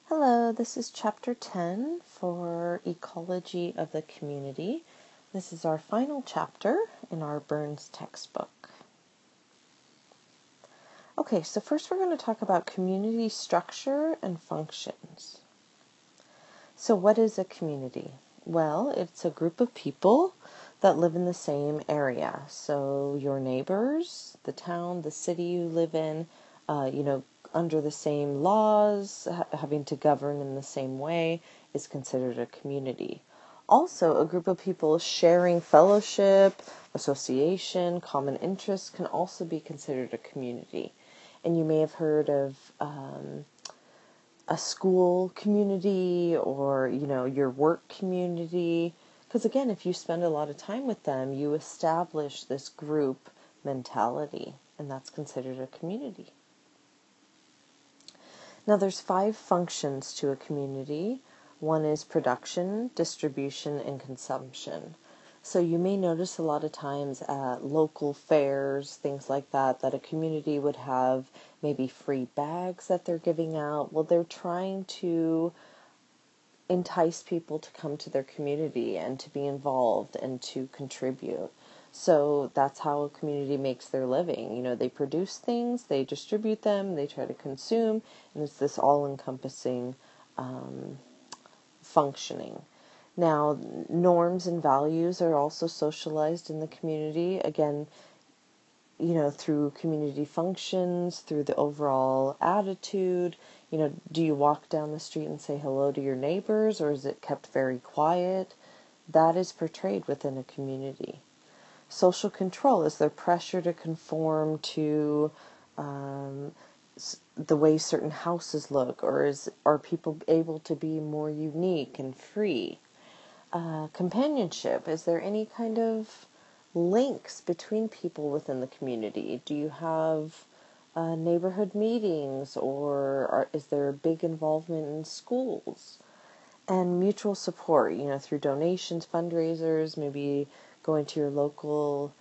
Hello, this is Chapter 10 for Ecology of the Community. This is our final chapter in our Burns textbook. Okay, so first we're going to talk about community structure and functions. So what is a community? Well, it's a group of people that live in the same area. So your neighbors, the town, the city you live in, under the same laws, having to govern in the same way is considered a community. Also, a group of people sharing fellowship, association, common interests can also be considered a community. And you may have heard of a school community or, your work community. Because again, if you spend a lot of time with them, you establish this group mentality, and that's considered a community. Now, there's 5 functions to a community. One is production, distribution, and consumption. So you may notice a lot of times at local fairs, things like that a community would have maybe free bags that they're giving out. Well, they're trying to entice people to come to their community and to be involved and to contribute. So that's how a community makes their living. They produce things, they distribute them, they try to consume, and it's this all-encompassing functioning. Now, norms and values are also socialized in the community. Again, through community functions, through the overall attitude. Do you walk down the street and say hello to your neighbors, or is it kept very quiet? That is portrayed within a community. Social control, is there pressure to conform to the way certain houses look, or are people able to be more unique and free? Companionship, is there any kind of links between people within the community? Do you have neighborhood meetings, or is there a big involvement in schools? And mutual support, through donations, fundraisers, maybe going to your local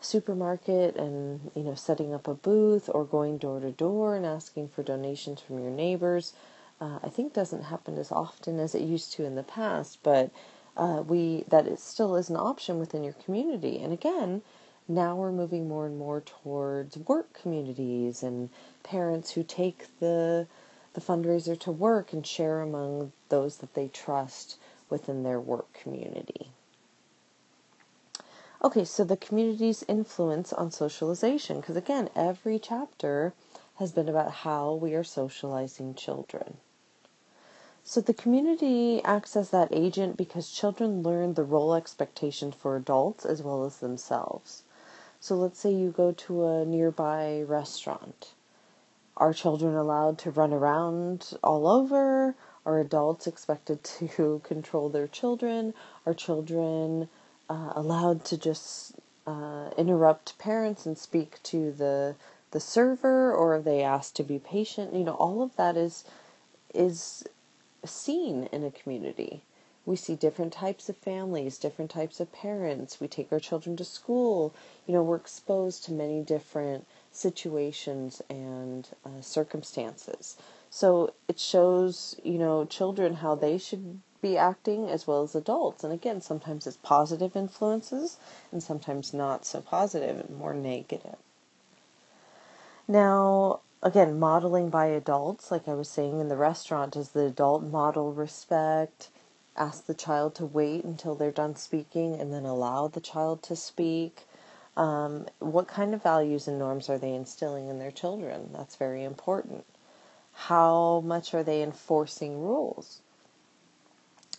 supermarket and, setting up a booth, or going door to door and asking for donations from your neighbors. I think doesn't happen as often as it used to in the past, but it still is an option within your community. And again, now we're moving more and more towards work communities and parents who take the fundraiser to work and share among those that they trust within their work community. Okay, so the community's influence on socialization, because again, every chapter has been about how we are socializing children. So the community acts as that agent because children learn the role expectation for adults as well as themselves. So let's say you go to a nearby restaurant. Are children allowed to run around all over? Are adults expected to control their children? Are children allowed to just interrupt parents and speak to the server, or are they asked to be patient? All of that is seen in a community. We see different types of families, different types of parents. We take our children to school. We're exposed to many different situations and circumstances. So it shows, children how they should be acting as well as adults. And again, sometimes it's positive influences and sometimes not so positive and more negative. Now, again, modeling by adults, like I was saying in the restaurant, does the adult model respect, ask the child to wait until they're done speaking and then allow the child to speak? What kind of values and norms are they instilling in their children? That's very important. How much are they enforcing rules?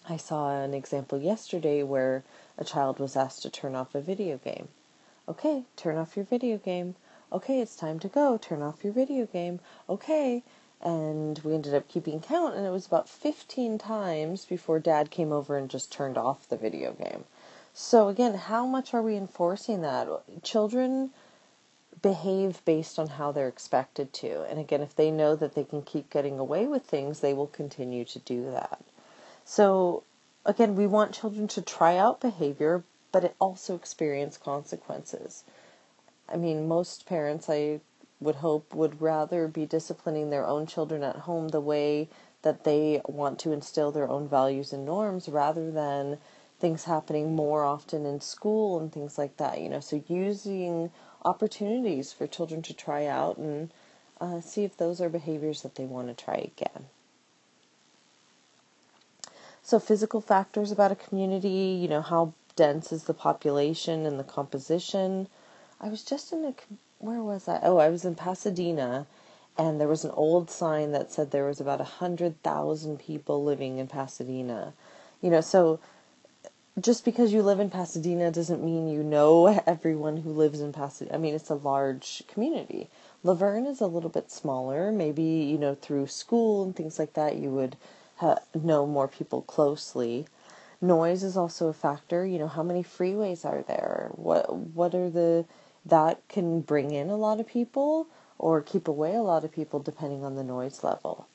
I saw an example yesterday where a child was asked to turn off a video game. Okay, turn off your video game. Okay, it's time to go. Turn off your video game. Okay. And we ended up keeping count, and it was about 15 times before Dad came over and just turned off the video game. So again, how much are we enforcing that? Children behave based on how they're expected to. And again, if they know that they can keep getting away with things, they will continue to do that. So again, we want children to try out behavior, but it also experience consequences. I mean, most parents, I would hope, would rather be disciplining their own children at home the way that they want to instill their own values and norms, rather than things happening more often in school and things like that. So using opportunities for children to try out and see if those are behaviors that they want to try again. So physical factors about a community, how dense is the population and the composition. I was just where was I? Oh, I was in Pasadena, and there was an old sign that said there was about 100,000 people living in Pasadena. So just because you live in Pasadena doesn't mean you know everyone who lives in Pasadena. I mean, it's a large community. Laverne is a little bit smaller. Maybe, through school and things like that, you would know more people closely. Noise is also a factor. How many freeways are there? What are that can bring in a lot of people or keep away a lot of people depending on the noise level.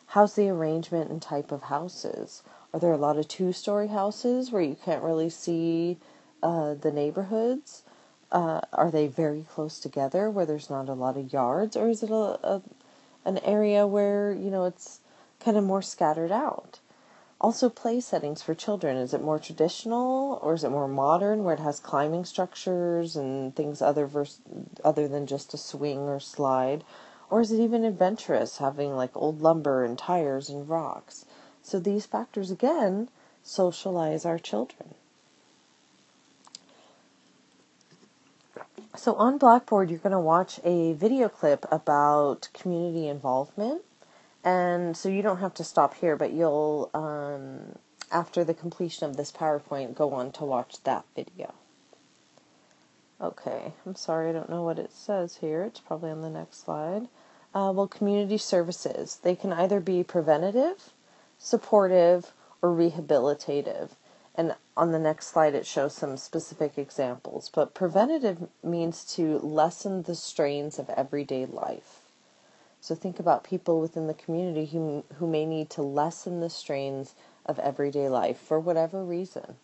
How's the arrangement and type of houses? Are there a lot of two-story houses where you can't really see the neighborhoods? Are they very close together where there's not a lot of yards? Or is it an area where, it's kind of more scattered out? Also, play settings for children. Is it more traditional or is it more modern where it has climbing structures and things other than just a swing or slide? Or is it even adventurous, having like old lumber and tires and rocks? So these factors, again, socialize our children. So on Blackboard, you're going to watch a video clip about community involvement. And so you don't have to stop here, but you'll, after the completion of this PowerPoint, go on to watch that video. Okay, I'm sorry, I don't know what it says here. It's probably on the next slide. Well, community services. They can either be preventative, supportive, or rehabilitative. And on the next slide, it shows some specific examples. But preventative means to lessen the strains of everyday life. So think about people within the community who may need to lessen the strains of everyday life for whatever reason.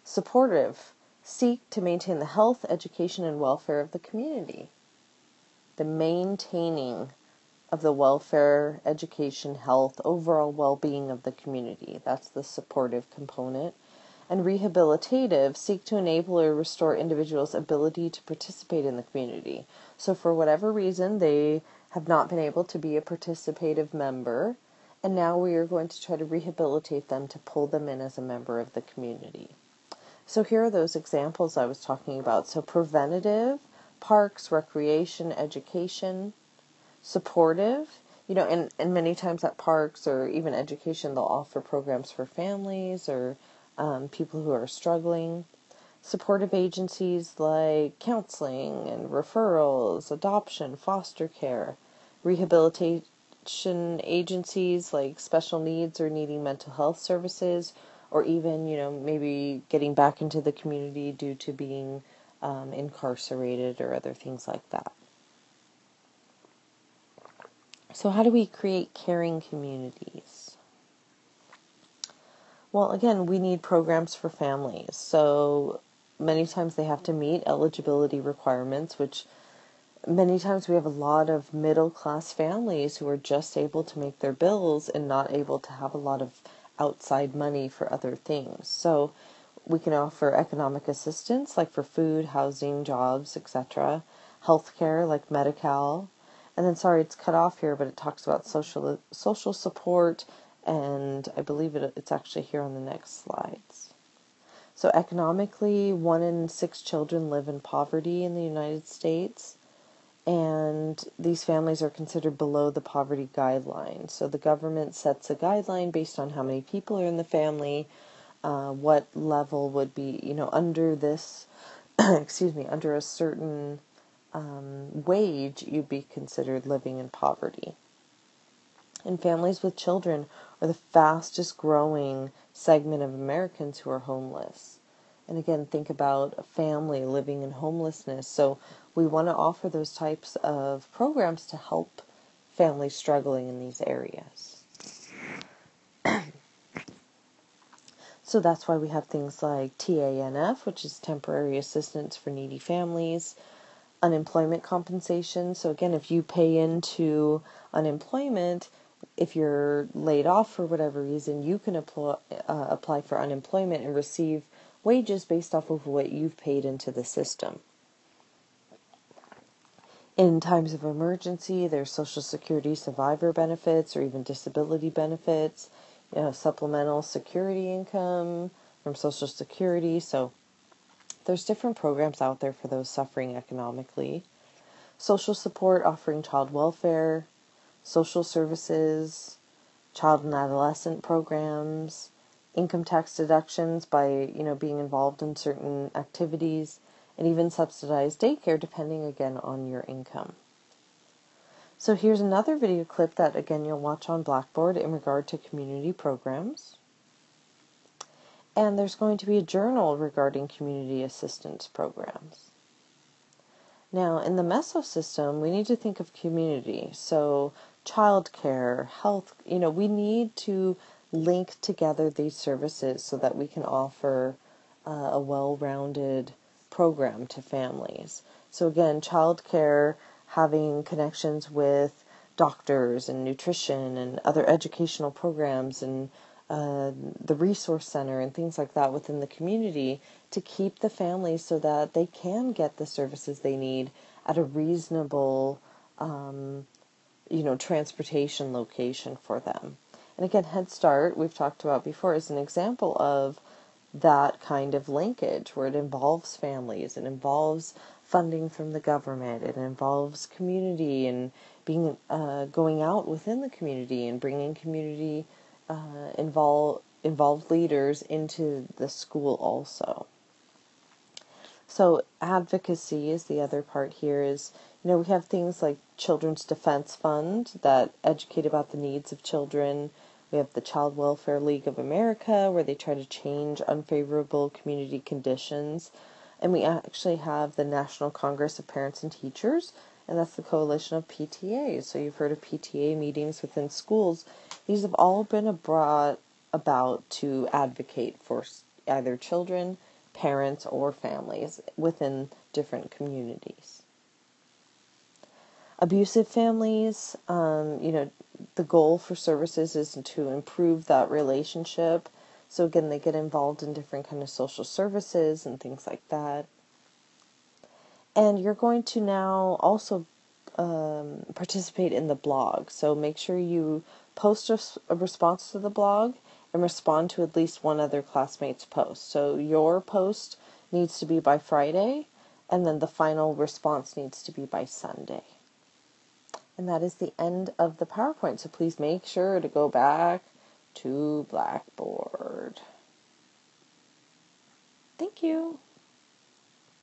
Supportive, seek to maintain the health, education, and welfare of the community. The maintaining of the welfare, education, health, overall well-being of the community. That's the supportive component. And rehabilitative, seek to enable or restore individuals' ability to participate in the community. So for whatever reason, they have not been able to be a participative member, and now we are going to try to rehabilitate them to pull them in as a member of the community. So here are those examples I was talking about. So preventative, parks, recreation, education. Supportive, and many times at parks or even education, they'll offer programs for families or people who are struggling. Supportive agencies like counseling and referrals, adoption, foster care. Rehabilitation agencies like special needs or needing mental health services, or even, maybe getting back into the community due to being incarcerated or other things like that. So how do we create caring communities? Well, again, we need programs for families. So many times they have to meet eligibility requirements, which many times we have a lot of middle-class families who are just able to make their bills and not able to have a lot of outside money for other things. So we can offer economic assistance, like for food, housing, jobs, etc. Healthcare, like Medi-Cal. And then, sorry, it's cut off here, but it talks about social support, and I believe it's actually here on the next slides. So economically, 1 in 6 children live in poverty in the United States, and these families are considered below the poverty guideline. So the government sets a guideline based on how many people are in the family, what level would be, under this, under a certain wage, you'd be considered living in poverty. And families with children are the fastest growing segment of Americans who are homeless. And again, think about a family living in homelessness. So we want to offer those types of programs to help families struggling in these areas. So that's why we have things like TANF, which is Temporary Assistance for Needy Families, unemployment compensation. So again, if you pay into unemployment, if you're laid off for whatever reason, you can apply for unemployment and receive wages based off of what you've paid into the system. In times of emergency, there's Social Security survivor benefits or even disability benefits, supplemental security income from Social Security. So there's different programs out there for those suffering economically. Social support offering child welfare, social services, child and adolescent programs, income tax deductions by, being involved in certain activities, and even subsidized daycare depending again on your income. So here's another video clip that again you'll watch on Blackboard in regard to community programs. And there's going to be a journal regarding community assistance programs. Now, in the Meso system, we need to think of community. So, childcare, health, we need to link together these services so that we can offer a well-rounded program to families. So again, childcare, having connections with doctors and nutrition and other educational programs and the resource center and things like that within the community to keep the families so that they can get the services they need at a reasonable, transportation location for them. And again, Head Start, we've talked about before, is an example of that kind of linkage where it involves families, it involves funding from the government, it involves community and being going out within the community and bringing community involved leaders into the school also. So advocacy is the other part here is, we have things like Children's Defense Fund that educate about the needs of children. We have the Child Welfare League of America where they try to change unfavorable community conditions. And we actually have the National Congress of Parents and Teachers, and that's the coalition of PTAs. So you've heard of PTA meetings within schools. These have all been brought about to advocate for either children, parents, or families within different communities. Abusive families, the goal for services is to improve that relationship. So again, they get involved in different kind of social services and things like that. And you're going to now also participate in the blog. So make sure you post a response to the blog and respond to at least one other classmate's post. So your post needs to be by Friday, and then the final response needs to be by Sunday. And that is the end of the PowerPoint. So please make sure to go back to Blackboard. Thank you.